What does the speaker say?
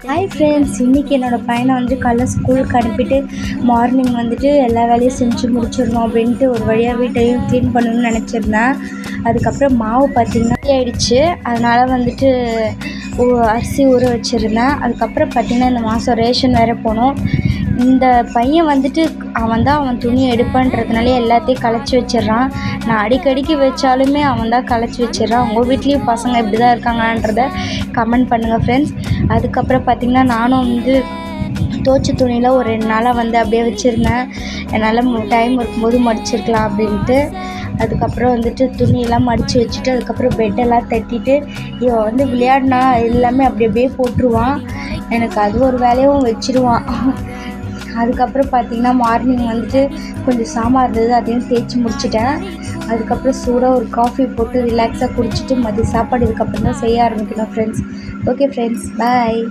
Hi friends, இன்றைக்கி என்னோடய பையனை வந்து காலைல ஸ்கூலுக்கு அனுப்பிட்டு மார்னிங் வந்துட்டு எல்லா வேலையும் செஞ்சு முடிச்சிடணும் அப்படின்ட்டு ஒரு வழியாக வீட்டையும் க்ளீன் பண்ணணும்னு நினச்சிருந்தேன். அதுக்கப்புறம் மாவு பார்த்திங்கன்னா ஆயிடுச்சு. அதனால் வந்துட்டு அரிசி ஊற வச்சுருந்தேன். அதுக்கப்புறம் பார்த்திங்கன்னா இந்த மாதம் ரேஷன் வேறு போகணும். இந்த பையன் வந்துட்டு அவன் துணியை எடுப்பான்றதுனாலே எல்லாத்தையும் கலைச்சி வச்சிடுறான். நான் அடிக்கடிக்கு வச்சாலுமே அவன் தான் கலைச்சி வச்சிடுறான். உங்கள் வீட்லேயும் பசங்க இப்படி தான் இருக்காங்கன்றத கமெண்ட் பண்ணுங்கள் ஃப்ரெண்ட்ஸ். அதுக்கப்புறம் பார்த்திங்கன்னா நானும் வந்து துவைச்ச துணியில் ஒரு 2 நாளாக வந்து அப்படியே வச்சுருந்தேன். என்னால் டைம் இருக்கும்போது மடிச்சிருக்கலாம் அப்படின்ட்டு. அதுக்கப்புறம் வந்துட்டு துணியெல்லாம் மடித்து வச்சுட்டு அதுக்கப்புறம் பெட்டெல்லாம் தட்டிட்டு இவன் வந்து விளையாடினா எல்லாமே அப்படி அப்படியே போட்டுருவான். எனக்கு அது ஒரு வேலையும் வச்சிடுவான். அதுக்கப்புறம் பார்த்திங்கன்னா மார்னிங் வந்துட்டு கொஞ்சம் சாம்பார் இருந்தது, அதையும் தேய்ச்சி முடிச்சிட்டேன். அதுக்கப்புறம் சூடாக ஒரு காஃபி போட்டு ரிலாக்ஸாக குடிச்சிட்டு மதிய சாப்பாடு இதுக்கப்புறம் தான் செய்ய ஆரம்பிக்கணும் ஃப்ரெண்ட்ஸ். ஓகே ஃப்ரெண்ட்ஸ், பாய்.